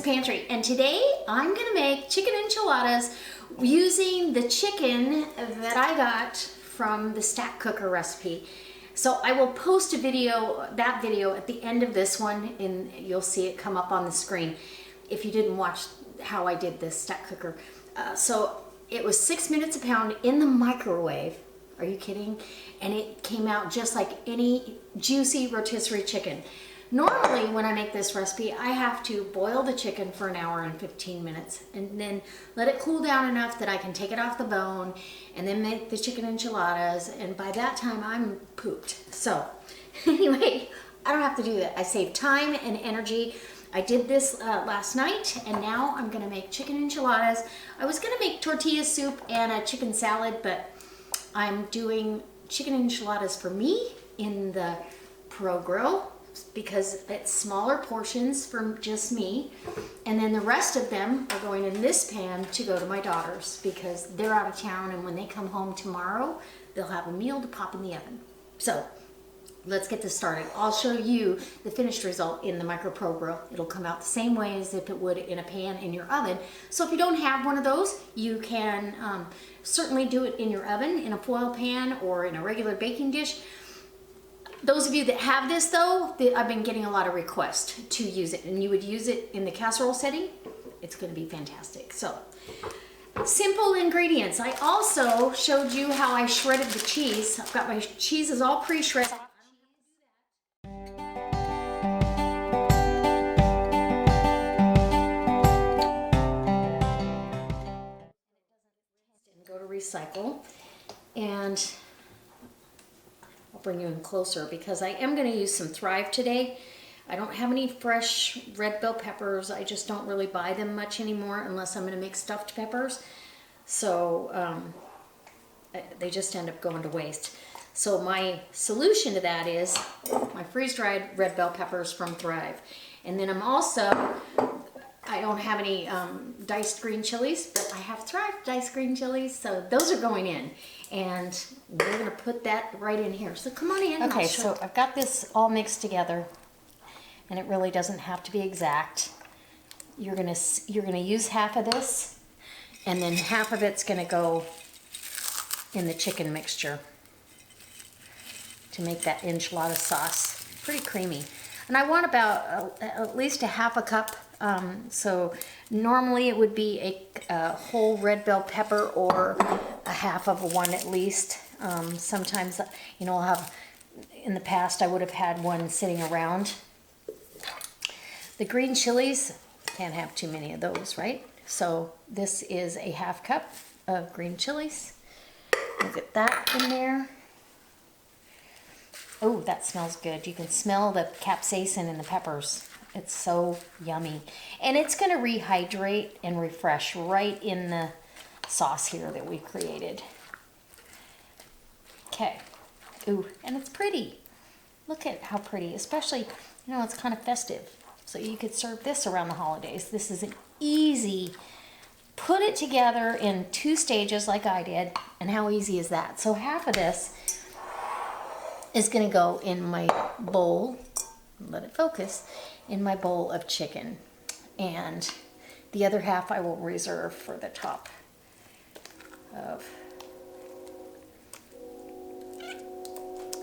Pantry, and today I'm gonna make chicken enchiladas using the chicken that I got from the stack cooker recipe. So I will post a video, that video at the end of this one, and you'll see it come up on the screen if you didn't watch how I did this stack cooker. So it was 6 minutes a pound in the microwave. Are you kidding? And it came out just like any juicy rotisserie chicken. Normally, when I make this recipe, I have to boil the chicken for an hour and 15 minutes and then let it cool down enough that I can take it off the bone and then make the chicken enchiladas. And by that time, I'm pooped. So anyway, I don't have to do that. I save time and energy. I did this last night, and now I'm gonna make chicken enchiladas. I was gonna make tortilla soup and a chicken salad, but I'm doing chicken enchiladas for me in the Pro Grill, because it's smaller portions for just me, and then the rest of them are going in this pan to go to my daughters because they're out of town, and when they come home tomorrow they'll have a meal to pop in the oven. So let's get this started. I'll show you the finished result in the Micro Pro Grill. It'll come out the same way as if it would in a pan in your oven. So if you don't have one of those, you can certainly do it in your oven in a foil pan or in a regular baking dish. Those of you that have this though, I've been getting a lot of requests to use it, and you would use it in the casserole setting. It's going to be fantastic. So, simple ingredients. I also showed you how I shredded the cheese. I've got my cheeses all pre-shredded. Go to recycle, and I'll bring you in closer because I am going to use some Thrive today. I don't have any fresh red bell peppers. I just don't really buy them much anymore unless I'm going to make stuffed peppers. So they just end up going to waste. So my solution to that is my freeze-dried red bell peppers from Thrive. And then I'm also, I don't have any diced green chilies, but I have Thrive diced green chilies, so those are going in. And we're gonna put that right in here. So come on in. Okay, so I've got this all mixed together, and it really doesn't have to be exact. You're gonna use half of this, and then half of it's gonna go in the chicken mixture to make that enchilada sauce pretty creamy. And I want about at least a half a cup. So normally it would be a whole red bell pepper or a half of one at least. Sometimes, you know, I'll have, in the past I would have had one sitting around. The green chilies, can't have too many of those, right? So this is a half cup of green chilies. We'll get that in there. Oh, that smells good. You can smell the capsaicin in the peppers. It's so yummy. And it's going to rehydrate and refresh right in the sauce here that we created. Okay. Ooh, and it's pretty. Look at how pretty. Especially, you know, it's kind of festive. So you could serve this around the holidays. This is an easy, put it together in 2 stages like I did. And how easy is that? So half of this is going to go in my bowl. Let it focus. In my bowl of chicken, and the other half I will reserve for the top of.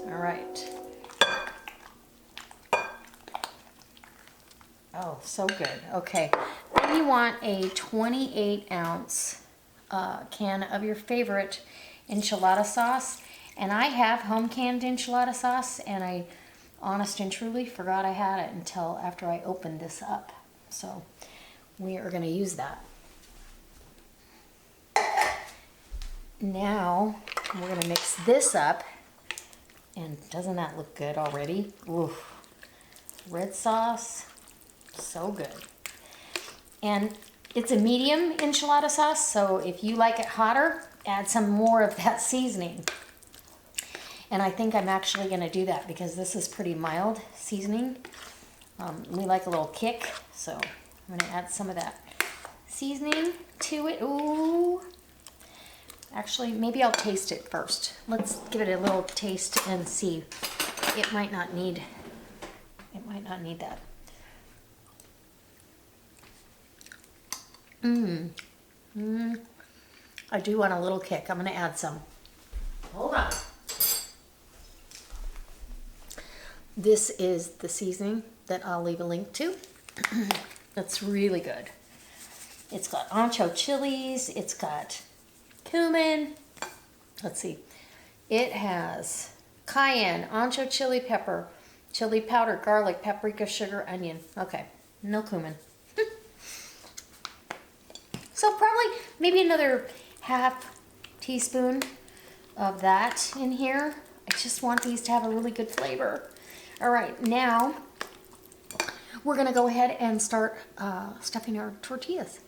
All right. Oh, so good. Okay. Then you want a 28-ounce can of your favorite enchilada sauce, and I have home canned enchilada sauce, and I honest and truly forgot I had it until after I opened this up. So we are going to use that. Now we're going to mix this up, and doesn't that look good already? Oof. Red sauce, so good. And it's a medium enchilada sauce, so if you like it hotter, add some more of that seasoning. And I think I'm actually going to do that because this is pretty mild seasoning. We like a little kick, so I'm going to add some of that seasoning to it. Ooh. Actually, maybe I'll taste it first. Let's give it a little taste and see. It might not need that. I do want a little kick. I'm going to add some. Hold on. This is the seasoning that I'll leave a link to. It's really good. It's got ancho chilies. It's got cumin. Let's see. It has cayenne, ancho chili pepper, chili powder, garlic, paprika, sugar, onion. Okay, no cumin. So probably maybe another half teaspoon of that in here. I just want these to have a really good flavor. All right, now we're gonna go ahead and start stuffing our tortillas.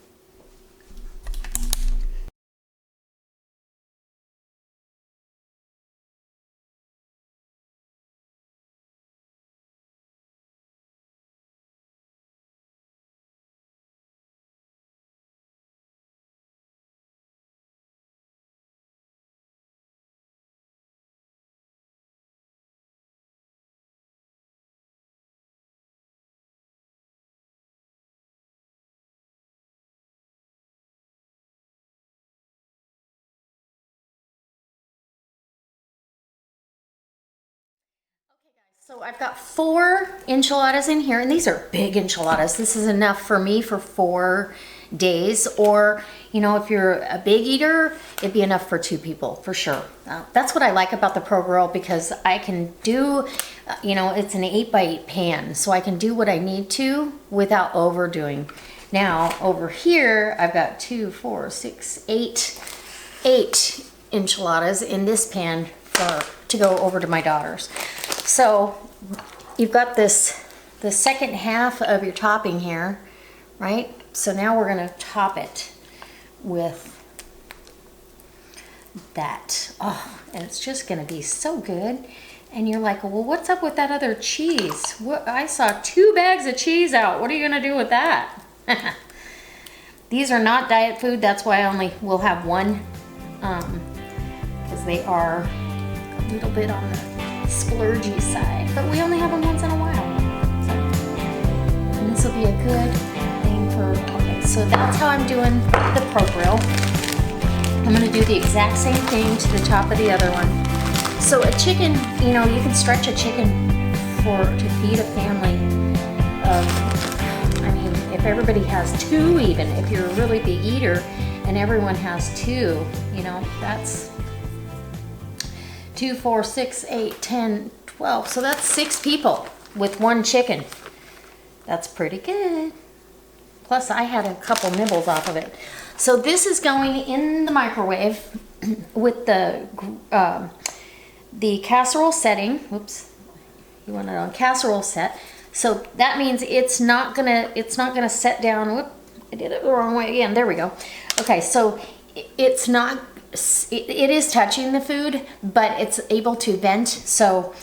So I've got 4 enchiladas in here, and these are big enchiladas. This is enough for me for 4 days, or, you know, if you're a big eater, it'd be enough for 2 people, for sure. That's what I like about the Pro Grill, because I can do, you know, it's an 8x8 pan, so I can do what I need to without overdoing. Now, over here, I've got 2, 4, 6, 8 enchiladas in this pan to go over to my daughter's. So you've got this, the second half of your topping here, right? So now we're gonna top it with that. Oh, and it's just gonna be so good. And you're like, well, what's up with that other cheese? What, I saw 2 bags of cheese out. What are you gonna do with that? These are not diet food. That's why I only will have one, because they are a little bit on the splurgy side, but we only have them once in a while. So, and this will be a good thing for, okay, so that's how I'm doing the Pro Grill. I'm gonna do the exact same thing to the top of the other one. So a chicken, you know, you can stretch a chicken to feed a family of, I mean, if everybody has 2 even, if you're a really big eater and everyone has 2, you know, that's 2, 4, 6, 8, 10, 12. So that's 6 people with 1 chicken. That's pretty good. Plus I had a couple nibbles off of it. So this is going in the microwave with the casserole setting. Whoops, you want it on casserole set. So that means it's not gonna set down. Whoop, I did it the wrong way again. There we go. Okay, so it's not. It is touching the food, but it's able to vent, so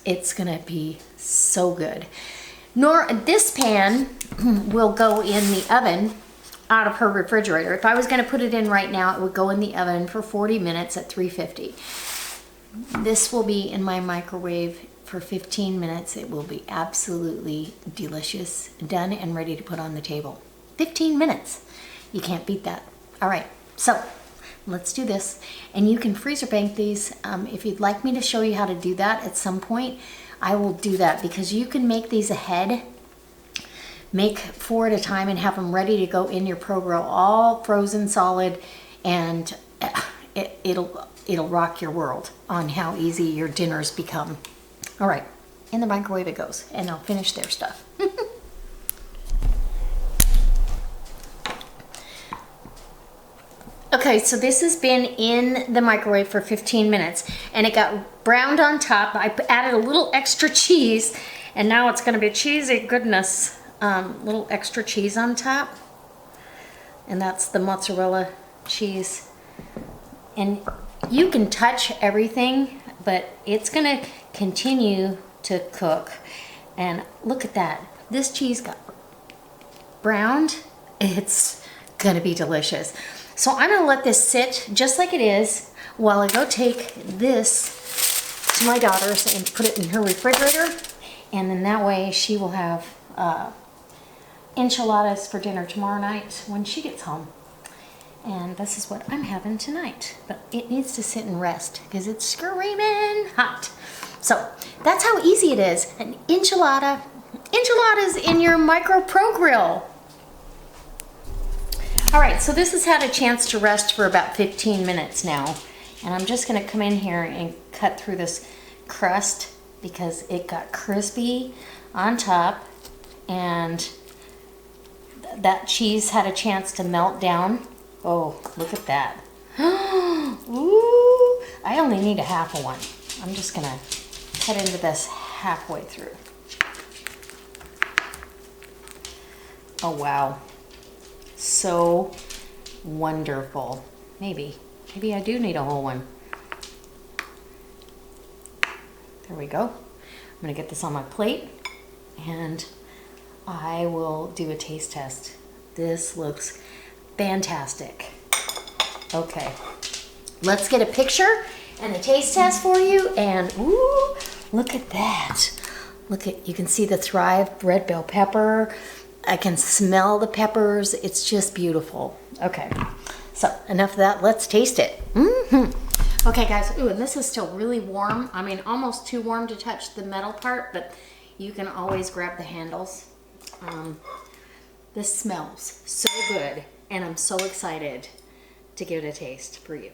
it's gonna be so good. This pan will go in the oven out of her refrigerator. If I was gonna put it in right now, it would go in the oven for 40 minutes at 350. This will be in my microwave for 15 minutes. It will be absolutely delicious, done and ready to put on the table. 15 minutes. You can't beat that. All right, so let's do this. And you can freezer bank these. If you'd like me to show you how to do that at some point, I will do that, because you can make these ahead. Make 4 at a time and have them ready to go in your Pro Grill, all frozen solid, and it'll rock your world on how easy your dinners become. All right, in the microwave it goes, and I'll finish their stuff. Okay, so this has been in the microwave for 15 minutes, and it got browned on top. I added a little extra cheese, and now it's gonna be cheesy goodness. Little extra cheese on top, and that's the mozzarella cheese. And you can touch everything, but it's gonna continue to cook. And look at that, this cheese got browned. It's gonna be delicious. So I'm gonna let this sit just like it is while I go take this to my daughter's and put it in her refrigerator. And then that way she will have enchiladas for dinner tomorrow night when she gets home. And this is what I'm having tonight. But it needs to sit and rest because it's screaming hot. So that's how easy it is. An enchilada. Enchiladas in your Micro Pro Grill. All right, so this has had a chance to rest for about 15 minutes now. And I'm just gonna come in here and cut through this crust because it got crispy on top and that cheese had a chance to melt down. Oh, look at that. Ooh, I only need a half of one. I'm just gonna cut into this halfway through. Oh, wow. So wonderful. Maybe I do need a whole one. There we go. I'm gonna get this on my plate and I will do a taste test. This looks fantastic. Okay, let's get a picture and a taste test for you. And ooh, look at that. You can see the Thrive red bell pepper. I can smell the peppers. It's just beautiful. Okay, so enough of that. Let's taste it. Okay, guys. Ooh, and this is still really warm. I mean, almost too warm to touch the metal part, but you can always grab the handles. This smells so good, and I'm so excited to give it a taste for you.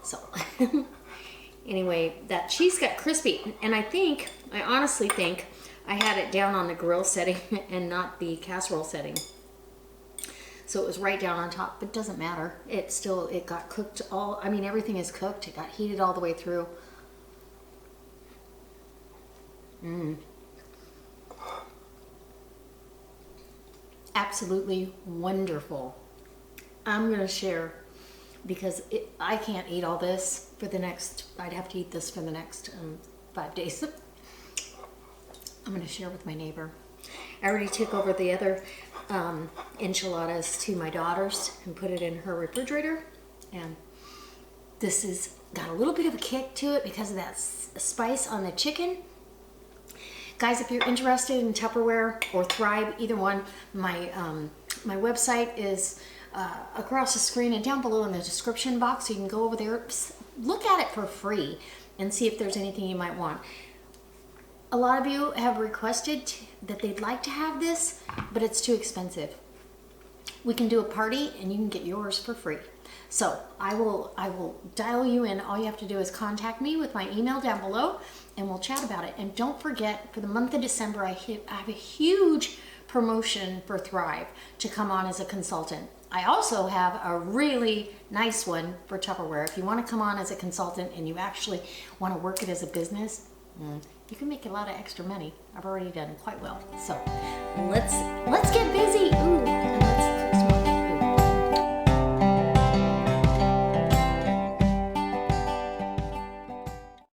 So, anyway, that cheese got crispy, and I honestly think I had it down on the grill setting and not the casserole setting. So it was right down on top, but it doesn't matter. It got cooked everything is cooked. It got heated all the way through. Absolutely wonderful. I'm gonna share because I can't eat all this for the next, I'd have to eat this for the next 5 days. I'm gonna share with my neighbor. I already took over the other enchiladas to my daughters and put it in her refrigerator. And this has got a little bit of a kick to it because of that spice on the chicken. Guys, if you're interested in Tupperware or Thrive, either one, my website is across the screen and down below in the description box. So you can go over there, look at it for free and see if there's anything you might want. A lot of you have requested that they'd like to have this, but it's too expensive. We can do a party and you can get yours for free. So I will dial you in. All you have to do is contact me with my email down below and we'll chat about it. And don't forget, for the month of December, I have a huge promotion for Thrive to come on as a consultant. I also have a really nice one for Tupperware. If you want to come on as a consultant and you actually want to work it as a business, you can make a lot of extra money. I've already done quite well. So let's get busy. Ooh.